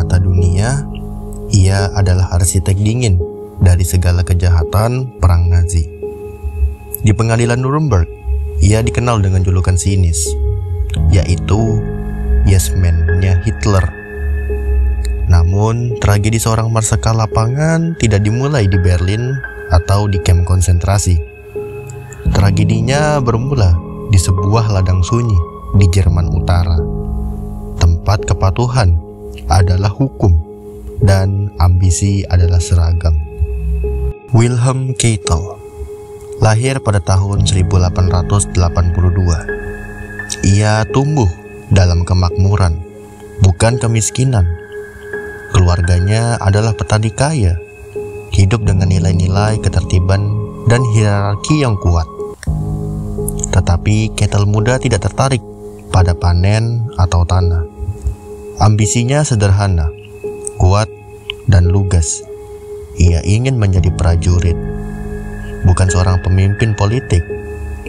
mata dunia, ia adalah arsitek dingin dari segala kejahatan perang Nazi. Di pengadilan Nuremberg, ia dikenal dengan julukan sinis, yaitu Yes Man-nya Hitler. Namun, tragedi seorang marsekal lapangan tidak dimulai di Berlin atau di kamp konsentrasi. Tragedinya bermula di sebuah ladang sunyi di Jerman Utara. Tempat kepatuhan adalah hukum dan ambisi adalah seragam. Wilhelm Keitel lahir pada tahun 1882. Ia tumbuh dalam kemakmuran, bukan kemiskinan. Keluarganya adalah petani kaya, hidup dengan nilai-nilai ketertiban dan hierarki yang kuat. Tetapi Keitel muda tidak tertarik pada panen atau tanah. Ambisinya sederhana, kuat, dan lugas. Ia ingin menjadi prajurit, bukan seorang pemimpin politik,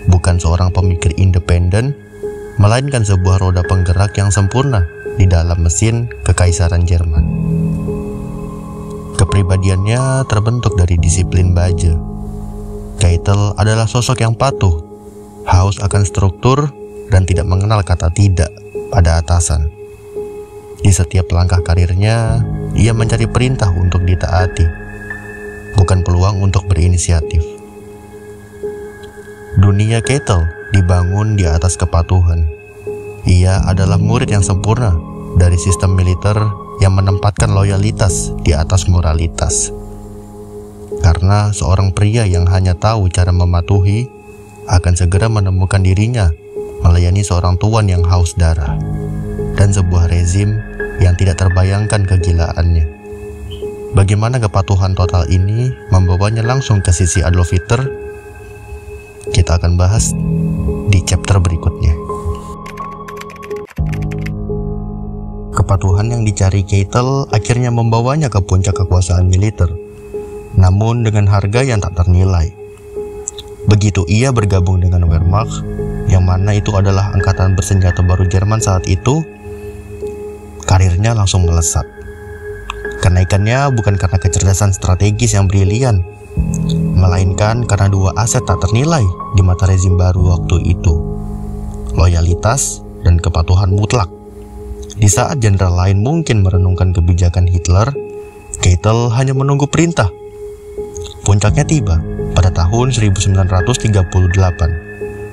bukan seorang pemikir independen, melainkan sebuah roda penggerak yang sempurna di dalam mesin Kekaisaran Jerman. Kepribadiannya terbentuk dari disiplin baja. Keitel adalah sosok yang patuh, haus akan struktur, dan tidak mengenal kata tidak pada atasan. Di setiap langkah karirnya, ia mencari perintah untuk ditaati, bukan peluang untuk berinisiatif. Dunia Keitel dibangun di atas kepatuhan. Ia adalah murid yang sempurna dari sistem militer yang menempatkan loyalitas di atas moralitas. Karena seorang pria yang hanya tahu cara mematuhi akan segera menemukan dirinya melayani seorang tuan yang haus darah dan sebuah rezim yang tidak terbayangkan kegilaannya. Bagaimana kepatuhan total ini membawanya langsung ke sisi Adolf Hitler? Kita akan bahas di chapter berikutnya. Kepatuhan yang dicari Keitel akhirnya membawanya ke puncak kekuasaan militer, namun dengan harga yang tak ternilai. Begitu ia bergabung dengan Wehrmacht, yang mana itu adalah angkatan bersenjata baru Jerman saat itu, karirnya langsung melesat. Kenaikannya bukan karena kecerdasan strategis yang brilian, melainkan karena dua aset tak ternilai di mata rezim baru waktu itu: loyalitas dan kepatuhan mutlak. Di saat jenderal lain mungkin merenungkan kebijakan Hitler, Keitel hanya menunggu perintah. Puncaknya tiba pada tahun 1938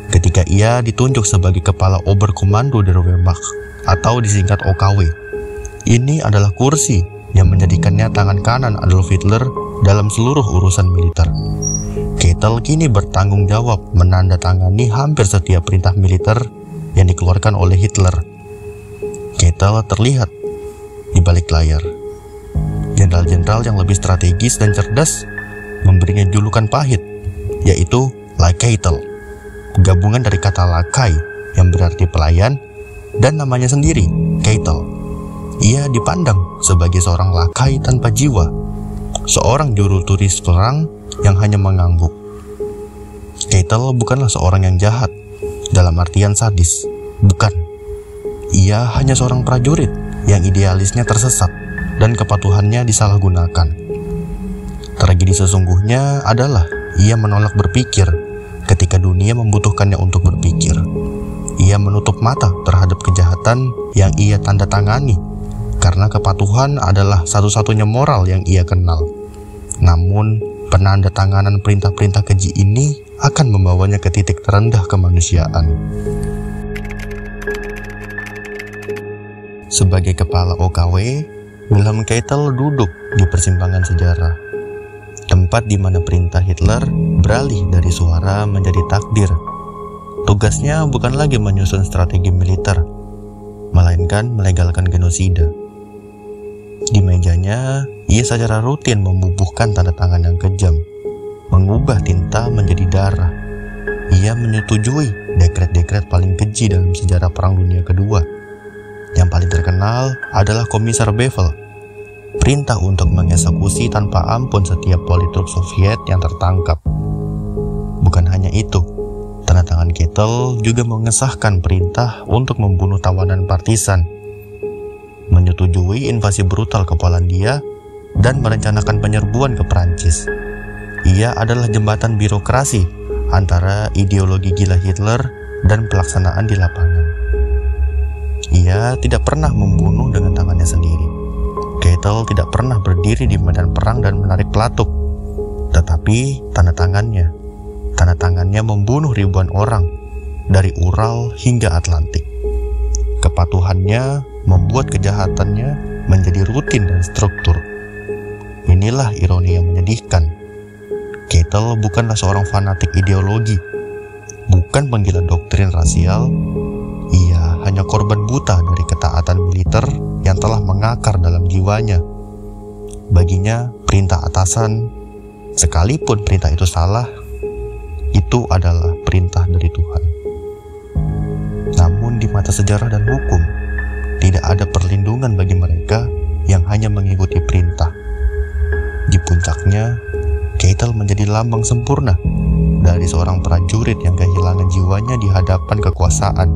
ketika ia ditunjuk sebagai kepala Oberkommando der Wehrmacht atau disingkat OKW. Ini adalah kursi yang menjadikannya tangan kanan Adolf Hitler dalam seluruh urusan militer. Keitel kini bertanggung jawab menandatangani hampir setiap perintah militer yang dikeluarkan oleh Hitler. Keitel terlihat di balik layar. Jenderal-jenderal yang lebih strategis dan cerdas memberinya julukan pahit, yaitu Lakai-Keitel, gabungan dari kata lakai yang berarti pelayan dan namanya sendiri, Keitel. Ia dipandang sebagai seorang lakai tanpa jiwa, seorang juru turis perang yang hanya mengangguk. Keitel bukanlah seorang yang jahat dalam artian sadis, bukan. Ia hanya seorang prajurit yang idealisnya tersesat dan kepatuhannya disalahgunakan. Tragedi sesungguhnya adalah ia menolak berpikir ketika dunia membutuhkannya untuk berpikir. Ia menutup mata terhadap kejahatan yang ia tanda tangani karena kepatuhan adalah satu-satunya moral yang ia kenal. Namun, penandatanganan perintah-perintah keji ini akan membawanya ke titik terendah kemanusiaan. Sebagai kepala OKW, Wilhelm Keitel duduk di persimpangan sejarah, tempat di mana perintah Hitler beralih dari suara menjadi takdir. Tugasnya bukan lagi menyusun strategi militer, melainkan melegalkan genosida. Di mejanya, ia secara rutin membubuhkan tanda tangan yang kejam, mengubah tinta menjadi darah. Ia menyetujui dekret-dekret paling keji dalam sejarah Perang Dunia Kedua. Yang paling terkenal adalah Komisar Bevel, perintah untuk mengeksekusi tanpa ampun setiap politruk Soviet yang tertangkap. Bukan hanya itu, tanda tangan Keitel juga mengesahkan perintah untuk membunuh tawanan partisan. menyetujui invasi brutal ke Polandia, dan merencanakan penyerbuan ke Prancis. Ia adalah jembatan birokrasi antara ideologi gila Hitler dan pelaksanaan di lapangan. Ia tidak pernah membunuh dengan tangannya sendiri. Keitel tidak pernah berdiri di medan perang dan menarik pelatuk. Tetapi tanda tangannya membunuh ribuan orang dari Ural hingga Atlantik. Kepatuhannya membuat kejahatannya menjadi rutin dan struktur. Inilah ironi yang menyedihkan. Keitel bukanlah seorang fanatik ideologi, bukan penggila doktrin rasial. Ia hanya korban buta dari ketaatan militer yang telah mengakar dalam jiwanya. Baginya, perintah atasan, sekalipun perintah itu salah, itu adalah perintah dari Tuhan. Namun di mata sejarah dan hukum, tidak ada perlindungan bagi mereka yang hanya mengikuti perintah. Di puncaknya, Keitel menjadi lambang sempurna dari seorang prajurit yang kehilangan jiwanya di hadapan kekuasaan,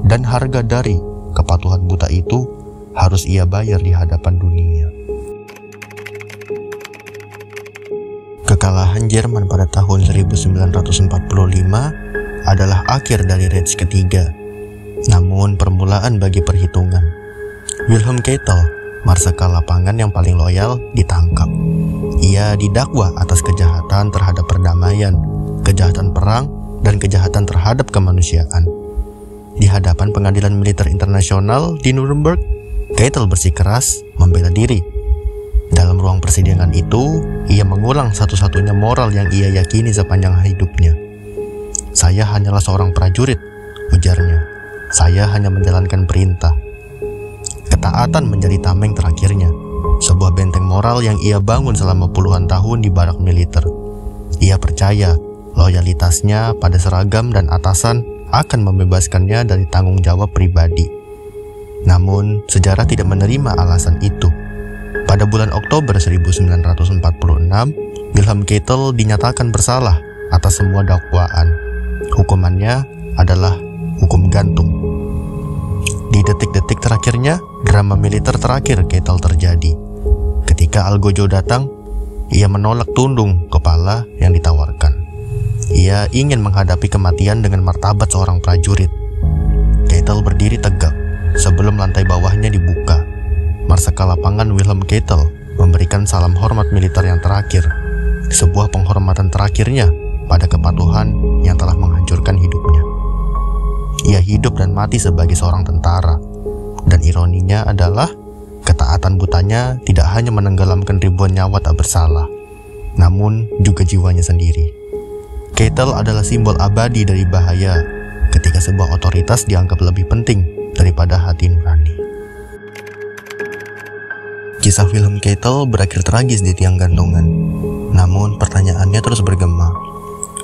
dan harga dari kepatuhan buta itu harus ia bayar di hadapan dunia. Kekalahan Jerman pada tahun 1945 adalah akhir dari Reich ketiga, namun permulaan bagi perhitungan. Wilhelm Keitel, marsekal lapangan yang paling loyal, ditangkap. Ia didakwa atas kejahatan terhadap perdamaian, kejahatan perang, dan kejahatan terhadap kemanusiaan. Di hadapan pengadilan militer internasional di Nuremberg, Keitel bersikeras membela diri. Dalam ruang persidangan itu, ia mengulang satu-satunya moral yang ia yakini sepanjang hidupnya. "Saya hanyalah seorang prajurit," ujarnya. "Saya hanya menjalankan perintah." Ketaatan menjadi tameng terakhirnya, sebuah benteng moral yang ia bangun selama puluhan tahun di barak militer. Ia percaya loyalitasnya pada seragam dan atasan akan membebaskannya dari tanggung jawab pribadi. Namun, sejarah tidak menerima alasan itu. Pada bulan Oktober 1946, Wilhelm Keitel dinyatakan bersalah atas semua dakwaan. Hukumannya adalah hukum gantung. Di detik-detik terakhirnya, drama militer terakhir Keitel terjadi. Ketika Algojo datang, ia menolak tundung kepala yang ditawarkan. Ia ingin menghadapi kematian dengan martabat seorang prajurit. Keitel berdiri tegak sebelum lantai bawahnya dibuka. Marsekal lapangan Wilhelm Keitel memberikan salam hormat militer yang terakhir, sebuah penghormatan terakhirnya pada kepatuhan yang telah menghancurkan hidupnya. Ia hidup dan mati sebagai seorang tentara, dan ironinya adalah ketaatan butanya tidak hanya menenggelamkan ribuan nyawa tak bersalah, namun juga jiwanya sendiri. Keitel adalah simbol abadi dari bahaya ketika sebuah otoritas dianggap lebih penting daripada hati nurani. Kisah Wilhelm Keitel berakhir tragis di tiang gantungan. Namun pertanyaannya terus bergema.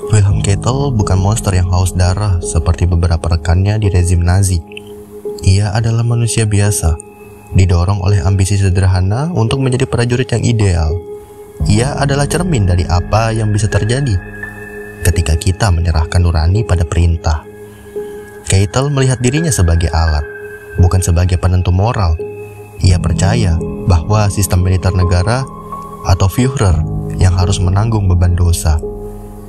Wilhelm Keitel bukan monster yang haus darah seperti beberapa rekannya di rezim Nazi. Ia adalah manusia biasa, didorong oleh ambisi sederhana untuk menjadi prajurit yang ideal. Ia adalah cermin dari apa yang bisa terjadi ketika kita menyerahkan nurani pada perintah. Keitel melihat dirinya sebagai alat, bukan sebagai penentu moral. Ia percaya bahwa sistem militer negara atau Führer yang harus menanggung beban dosa.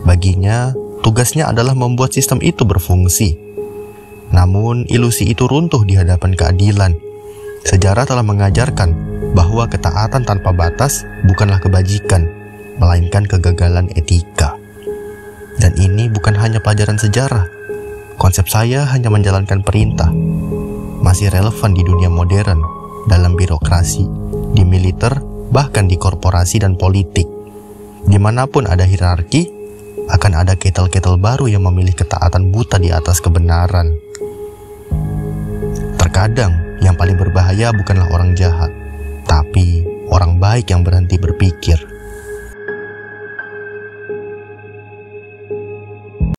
Baginya, tugasnya adalah membuat sistem itu berfungsi. Namun, ilusi itu runtuh di hadapan keadilan. Sejarah telah mengajarkan bahwa ketaatan tanpa batas bukanlah kebajikan, melainkan kegagalan etika. Dan ini bukan hanya pelajaran sejarah. Konsep saya hanya menjalankan perintah. Masih relevan di dunia modern, dalam birokrasi, di militer, bahkan di korporasi dan politik. Dimanapun ada hierarki, akan ada Keitel-Keitel baru yang memilih ketaatan buta di atas kebenaran. Terkadang, yang paling berbahaya bukanlah orang jahat, tapi orang baik yang berhenti berpikir.